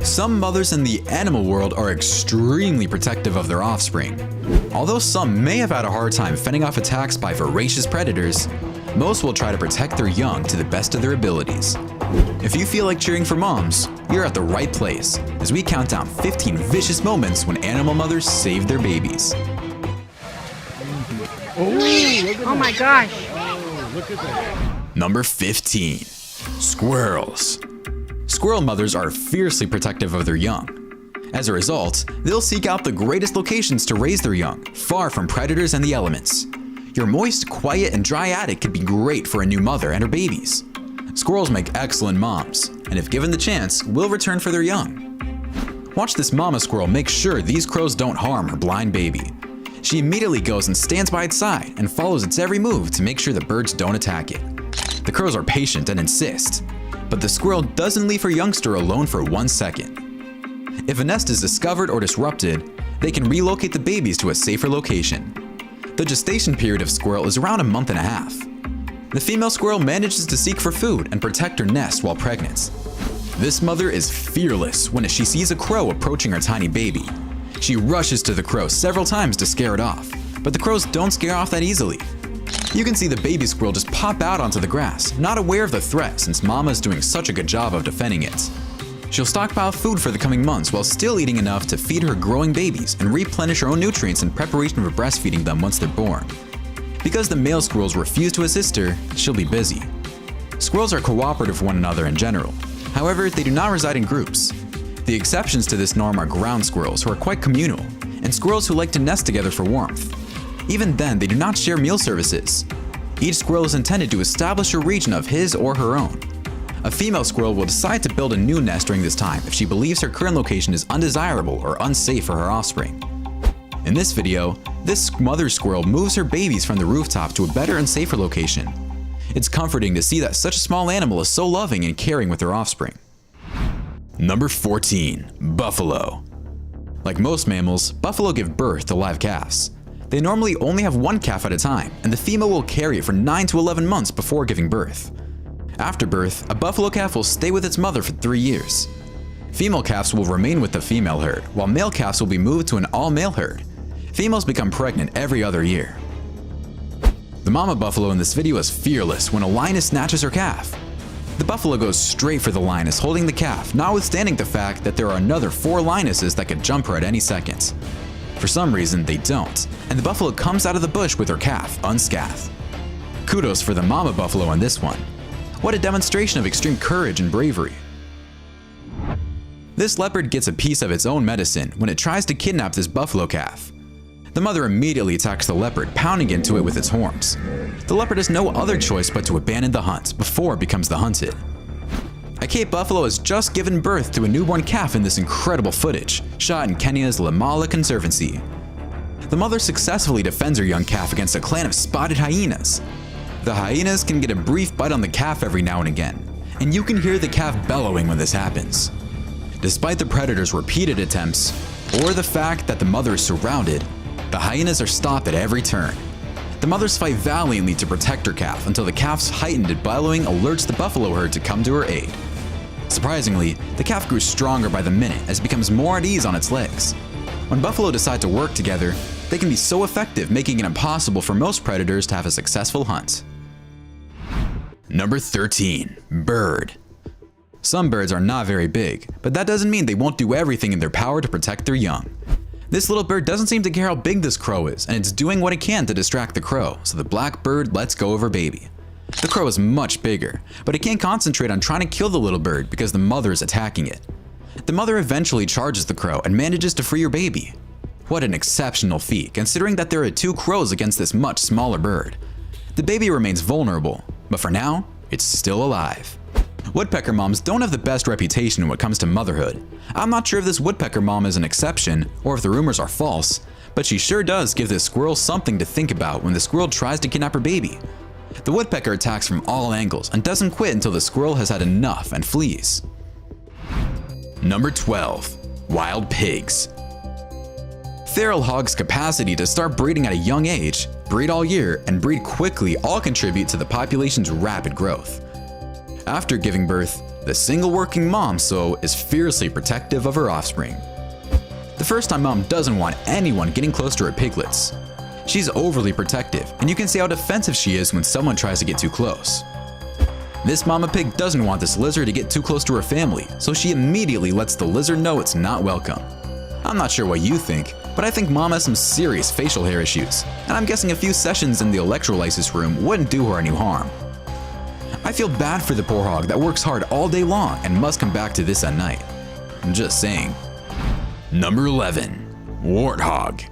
Some mothers in the animal world are extremely protective of their offspring. Although some may have had a hard time fending off attacks by voracious predators, most will try to protect their young to the best of their abilities. If you feel like cheering for moms, you're at the right place, as we count down 15 vicious moments when animal mothers saved their babies. Oh my gosh. Look at that. Number 15. Squirrels. Squirrel mothers are fiercely protective of their young. As a result, they'll seek out the greatest locations to raise their young, far from predators and the elements. Your moist, quiet, and dry attic can be great for a new mother and her babies. Squirrels make excellent moms, and if given the chance, will return for their young. Watch this mama squirrel make sure these crows don't harm her blind baby. She immediately goes and stands by its side and follows its every move to make sure the birds don't attack it. The crows are patient and insist, but the squirrel doesn't leave her youngster alone for 1 second. If a nest is discovered or disrupted, they can relocate the babies to a safer location. The gestation period of squirrel is around a month and a half. The female squirrel manages to seek for food and protect her nest while pregnant. This mother is fearless when she sees a crow approaching her tiny baby. She rushes to the crow several times to scare it off, but the crows don't scare off that easily. You can see the baby squirrel just pop out onto the grass, not aware of the threat since Mama is doing such a good job of defending it. She'll stockpile food for the coming months while still eating enough to feed her growing babies and replenish her own nutrients in preparation for breastfeeding them once they're born. Because the male squirrels refuse to assist her, she'll be busy. Squirrels are cooperative with one another in general. However, they do not reside in groups. The exceptions to this norm are ground squirrels, who are quite communal, and squirrels who like to nest together for warmth. Even then, they do not share meal services. Each squirrel is intended to establish a region of his or her own. A female squirrel will decide to build a new nest during this time if she believes her current location is undesirable or unsafe for her offspring. In this video, this mother squirrel moves her babies from the rooftop to a better and safer location. It's comforting to see that such a small animal is so loving and caring with her offspring. Number 14. Buffalo. Like most mammals, buffalo give birth to live calves. They normally only have one calf at a time, and the female will carry it for 9 to 11 months before giving birth. After birth, a buffalo calf will stay with its mother for 3 years. Female calves will remain with the female herd, while male calves will be moved to an all-male herd. Females become pregnant every other year. The mama buffalo in this video is fearless when a lioness snatches her calf. The buffalo goes straight for the lioness holding the calf, notwithstanding the fact that there are another 4 lionesses that could jump her at any second. For some reason, they don't, and the buffalo comes out of the bush with her calf unscathed. Kudos for the mama buffalo on this one. What a demonstration of extreme courage and bravery. This leopard gets a piece of its own medicine when it tries to kidnap this buffalo calf. The mother immediately attacks the leopard, pounding into it with its horns. The leopard has no other choice but to abandon the hunt before it becomes the hunted. A Cape buffalo has just given birth to a newborn calf in this incredible footage, shot in Kenya's Lamala Conservancy. The mother successfully defends her young calf against a clan of spotted hyenas. The hyenas can get a brief bite on the calf every now and again, and you can hear the calf bellowing when this happens. Despite the predator's repeated attempts, or the fact that the mother is surrounded, the hyenas are stopped at every turn. The mothers fight valiantly to protect her calf until the calf's heightened bellowing alerts the buffalo herd to come to her aid. Surprisingly, the calf grew stronger by the minute as it becomes more at ease on its legs. When buffalo decide to work together, they can be so effective, making it impossible for most predators to have a successful hunt. Number 13. Bird. Some birds are not very big, but that doesn't mean they won't do everything in their power to protect their young. This little bird doesn't seem to care how big this crow is, and it's doing what it can to distract the crow, so the black bird lets go of her baby. The crow is much bigger, but it can't concentrate on trying to kill the little bird because the mother is attacking it. The mother eventually charges the crow and manages to free her baby. What an exceptional feat, considering that there are 2 crows against this much smaller bird. The baby remains vulnerable, but for now, it's still alive. Woodpecker moms don't have the best reputation when it comes to motherhood. I'm not sure if this woodpecker mom is an exception or if the rumors are false, but she sure does give this squirrel something to think about when the squirrel tries to kidnap her baby. The woodpecker attacks from all angles and doesn't quit until the squirrel has had enough and flees. Number 12. Wild pigs. Feral hogs' capacity to start breeding at a young age, breed all year, and breed quickly all contribute to the population's rapid growth. After giving birth, The single working mom, so, is fiercely protective of her offspring. The first time mom doesn't want anyone getting close to her piglets. She's overly protective, and you can see how defensive she is when someone tries to get too close. This mama pig doesn't want this lizard to get too close to her family, so she immediately lets the lizard know it's not welcome. I'm not sure what you think, but I think mom has some serious facial hair issues, and I'm guessing a few sessions in the electrolysis room wouldn't do her any harm. I feel bad for the poor hog that works hard all day long and must come back to this at night. I'm just saying. Number 11. Warthog.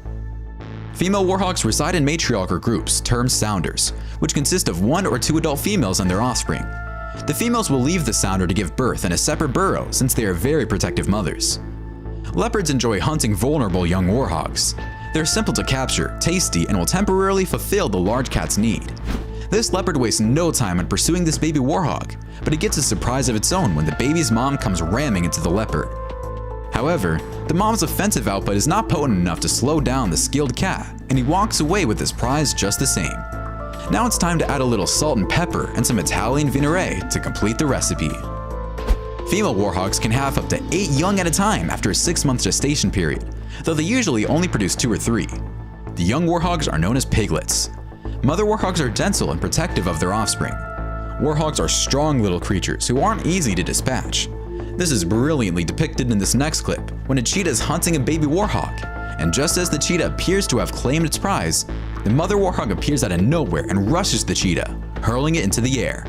Female warthogs reside in matriarchal groups termed sounders, which consist of 1 or 2 adult females and their offspring. The females will leave the sounder to give birth in a separate burrow since they are very protective mothers. Leopards enjoy hunting vulnerable young warthogs. They're simple to capture, tasty, and will temporarily fulfill the large cat's need. This leopard wastes no time in pursuing this baby warthog, but it gets a surprise of its own when the baby's mom comes ramming into the leopard. However, the mom's offensive output is not potent enough to slow down the skilled cat, and he walks away with his prize just the same. Now it's time to add a little salt and pepper and some Italian vinaigrette to complete the recipe. Female warthogs can have up to 8 young at a time after a 6-month gestation period, though they usually only produce 2 or 3. The young warthogs are known as piglets. Mother warthogs are gentle and protective of their offspring. Warthogs are strong little creatures who aren't easy to dispatch. This is brilliantly depicted in this next clip when a cheetah is hunting a baby warthog, and just as the cheetah appears to have claimed its prize, the mother warthog appears out of nowhere and rushes the cheetah, hurling it into the air.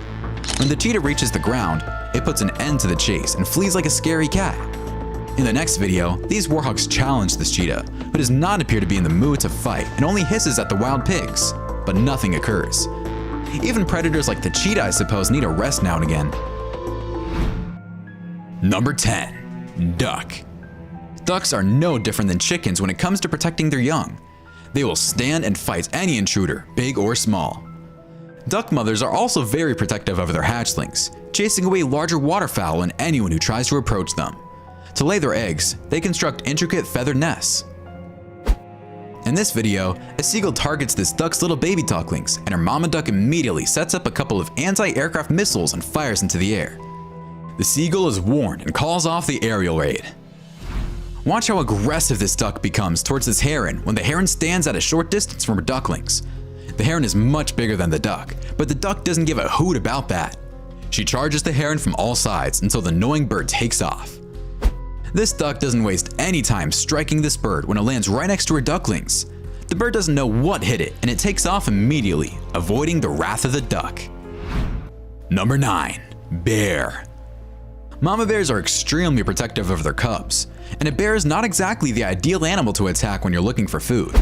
When the cheetah reaches the ground, it puts an end to the chase and flees like a scary cat. In the next video, these warthogs challenge this cheetah, but does not appear to be in the mood to fight and only hisses at the wild pigs, but nothing occurs. Even predators like the cheetah, I suppose, need a rest now and again. Number 10. Duck. Ducks are no different than chickens when it comes to protecting their young. They will stand and fight any intruder, big or small. Duck mothers are also very protective of their hatchlings, chasing away larger waterfowl and anyone who tries to approach them. To lay their eggs, they construct intricate feathered nests. In this video, a seagull targets this duck's little baby ducklings, and her mama duck immediately sets up a couple of anti-aircraft missiles and fires into the air. The seagull is warned and calls off the aerial raid. Watch how aggressive this duck becomes towards this heron when the heron stands at a short distance from her ducklings. The heron is much bigger than the duck, but the duck doesn't give a hoot about that. She charges the heron from all sides until the annoying bird takes off. This duck doesn't waste any time striking this bird when it lands right next to her ducklings. The bird doesn't know what hit it and it takes off immediately, avoiding the wrath of the duck. Number 9. Bear. Mama bears are extremely protective of their cubs, and a bear is not exactly the ideal animal to attack when you're looking for food.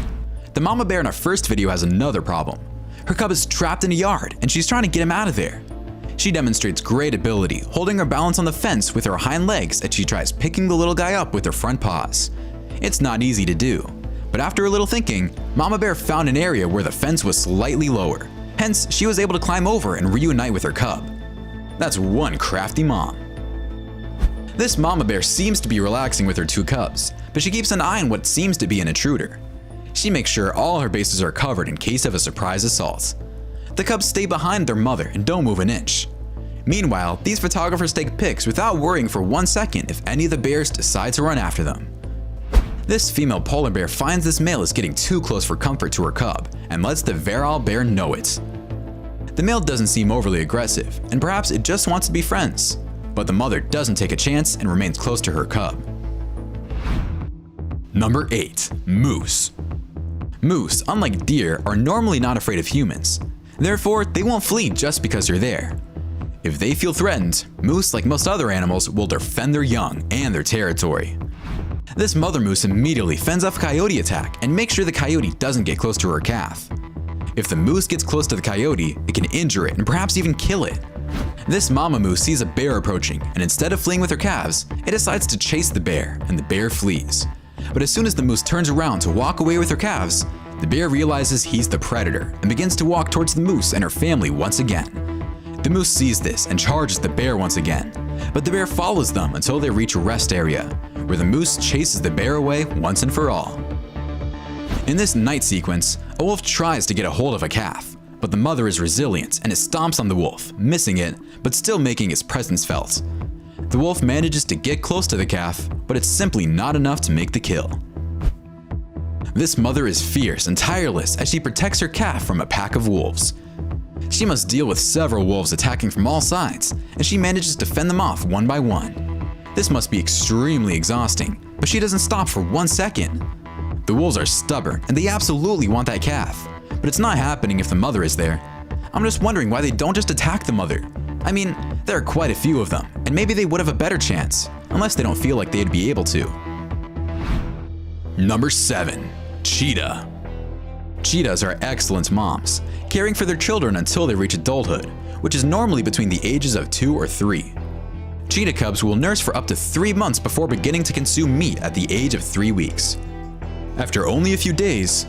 The mama bear in our first video has another problem. Her cub is trapped in a yard and she's trying to get him out of there. She demonstrates great ability, holding her balance on the fence with her hind legs as she tries picking the little guy up with her front paws. It's not easy to do, but after a little thinking, Mama Bear found an area where the fence was slightly lower. Hence, she was able to climb over and reunite with her cub. That's one crafty mom. This mama bear seems to be relaxing with her 2 cubs, but she keeps an eye on what seems to be an intruder. She makes sure all her bases are covered in case of a surprise assault. The cubs stay behind their mother and don't move an inch. Meanwhile, these photographers take pics without worrying for 1 second if any of the bears decide to run after them. This female polar bear finds this male is getting too close for comfort to her cub and lets the virile bear know it. The male doesn't seem overly aggressive, and perhaps it just wants to be friends. But the mother doesn't take a chance and remains close to her cub. Number 8. Moose. Moose, unlike deer, are normally not afraid of humans. Therefore, they won't flee just because you're there. If they feel threatened, moose, like most other animals, will defend their young and their territory. This mother moose immediately fends off a coyote attack and makes sure the coyote doesn't get close to her calf. If the moose gets close to the coyote, it can injure it and perhaps even kill it. This mama moose sees a bear approaching, and instead of fleeing with her calves, it decides to chase the bear, and the bear flees. But as soon as the moose turns around to walk away with her calves, the bear realizes he's the predator and begins to walk towards the moose and her family once again. The moose sees this and charges the bear once again, but the bear follows them until they reach a rest area, where the moose chases the bear away once and for all. In this night sequence, a wolf tries to get a hold of a calf, but the mother is resilient and it stomps on the wolf, missing it, but still making its presence felt. The wolf manages to get close to the calf, but it's simply not enough to make the kill. This mother is fierce and tireless as she protects her calf from a pack of wolves. She must deal with several wolves attacking from all sides, and she manages to fend them off one by one. This must be extremely exhausting, but she doesn't stop for 1 second. The wolves are stubborn and they absolutely want that calf, but it's not happening if the mother is there. I'm just wondering why they don't just attack the mother. I mean, there are quite a few of them, and maybe they would have a better chance, unless they don't feel like they'd be able to. Number 7. Cheetah. Cheetahs are excellent moms, caring for their children until they reach adulthood, which is normally between the ages of 2 or 3. Cheetah cubs will nurse for up to 3 months before beginning to consume meat at the age of 3 weeks. After only a few days,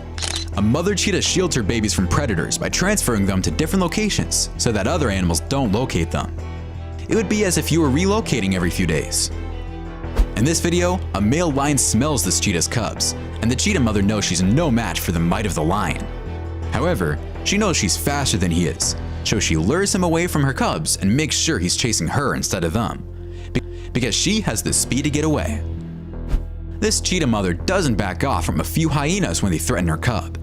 a mother cheetah shields her babies from predators by transferring them to different locations so that other animals don't locate them. It would be as if you were relocating every few days. In this video, a male lion smells this cheetah's cubs, and the cheetah mother knows she's no match for the might of the lion. However, she knows she's faster than he is, so she lures him away from her cubs and makes sure he's chasing her instead of them, because she has the speed to get away. This cheetah mother doesn't back off from a few hyenas when they threaten her cub.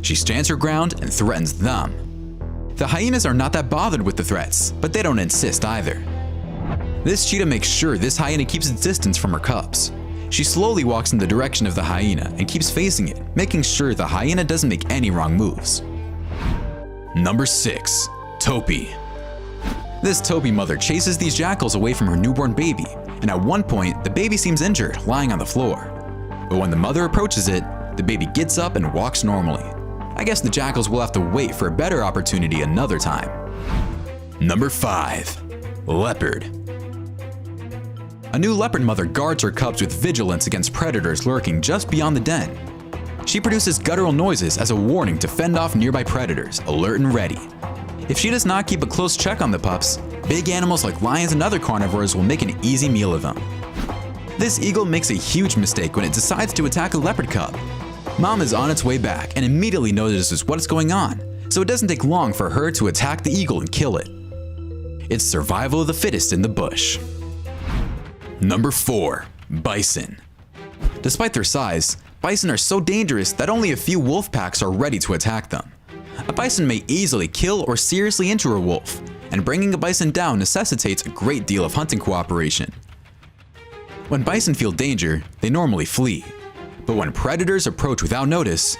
She stands her ground and threatens them. The hyenas are not that bothered with the threats, but they don't insist either. This cheetah makes sure this hyena keeps its distance from her cubs. She slowly walks in the direction of the hyena and keeps facing it, making sure the hyena doesn't make any wrong moves. Number 6. Topi. This topi mother chases these jackals away from her newborn baby, and at one point, the baby seems injured, lying on the floor. But when the mother approaches it, the baby gets up and walks normally. I guess the jackals will have to wait for a better opportunity another time. Number 5. Leopard. A new leopard mother guards her cubs with vigilance against predators lurking just beyond the den. She produces guttural noises as a warning to fend off nearby predators, alert and ready. If she does not keep a close check on the pups, big animals like lions and other carnivores will make an easy meal of them. This eagle makes a huge mistake when it decides to attack a leopard cub. Mom is on its way back and immediately notices what is going on, so it doesn't take long for her to attack the eagle and kill it. It's survival of the fittest in the bush. Number 4. Bison. Despite their size, bison are so dangerous that only a few wolf packs are ready to attack them. A bison may easily kill or seriously injure a wolf, and bringing a bison down necessitates a great deal of hunting cooperation. When bison feel danger, they normally flee. But when predators approach without notice,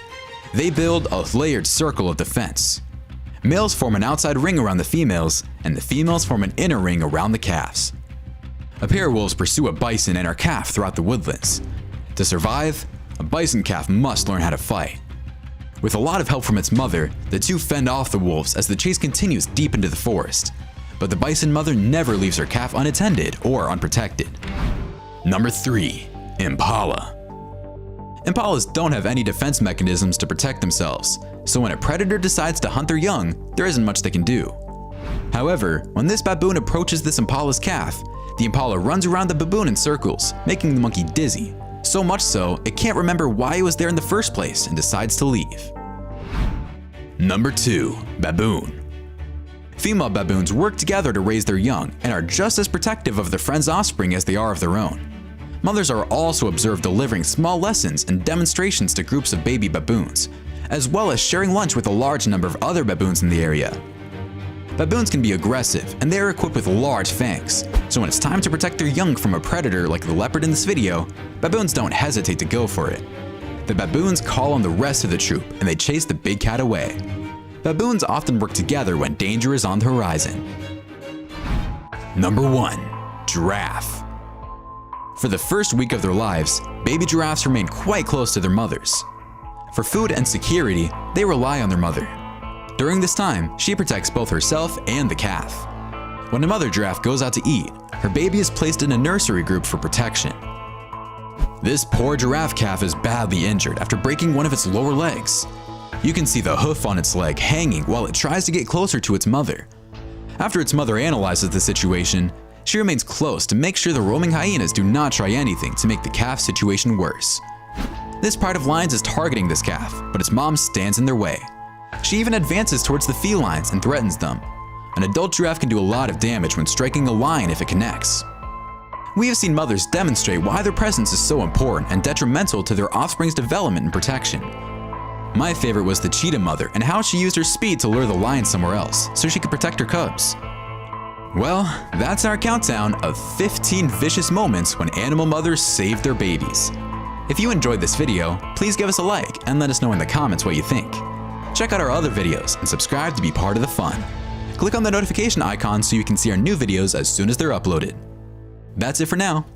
they build a layered circle of defense. Males form an outside ring around the females, and the females form an inner ring around the calves. A pair of wolves pursue a bison and her calf throughout the woodlands. To survive, a bison calf must learn how to fight. With a lot of help from its mother, the two fend off the wolves as the chase continues deep into the forest. But the bison mother never leaves her calf unattended or unprotected. Number 3. Impala. Impalas don't have any defense mechanisms to protect themselves, so when a predator decides to hunt their young, there isn't much they can do. However, when this baboon approaches this impala's calf, the impala runs around the baboon in circles, making the monkey dizzy. So much so, it can't remember why it was there in the first place and decides to leave. Number 2. Baboon. Female baboons work together to raise their young and are just as protective of their friends' offspring as they are of their own. Mothers are also observed delivering small lessons and demonstrations to groups of baby baboons, as well as sharing lunch with a large number of other baboons in the area. Baboons can be aggressive, and they are equipped with large fangs, so when it's time to protect their young from a predator like the leopard in this video, baboons don't hesitate to go for it. The baboons call on the rest of the troop, and they chase the big cat away. Baboons often work together when danger is on the horizon. Number 1. Giraffe. For the first week of their lives, baby giraffes remain quite close to their mothers. For food and security, they rely on their mother. During this time, she protects both herself and the calf. When a mother giraffe goes out to eat, her baby is placed in a nursery group for protection. This poor giraffe calf is badly injured after breaking one of its lower legs. You can see the hoof on its leg hanging while it tries to get closer to its mother. After its mother analyzes the situation, she remains close to make sure the roaming hyenas do not try anything to make the calf's situation worse. This pride of lions is targeting this calf, but its mom stands in their way. She even advances towards the felines and threatens them. An adult giraffe can do a lot of damage when striking a lion if it connects. We have seen mothers demonstrate why their presence is so important and detrimental to their offspring's development and protection. My favorite was the cheetah mother and how she used her speed to lure the lion somewhere else so she could protect her cubs. Well, that's our countdown of 15 vicious moments when animal mothers saved their babies. If you enjoyed this video, please give us a like and let us know in the comments what you think. Check out our other videos and subscribe to be part of the fun. Click on the notification icon so you can see our new videos as soon as they're uploaded. That's it for now.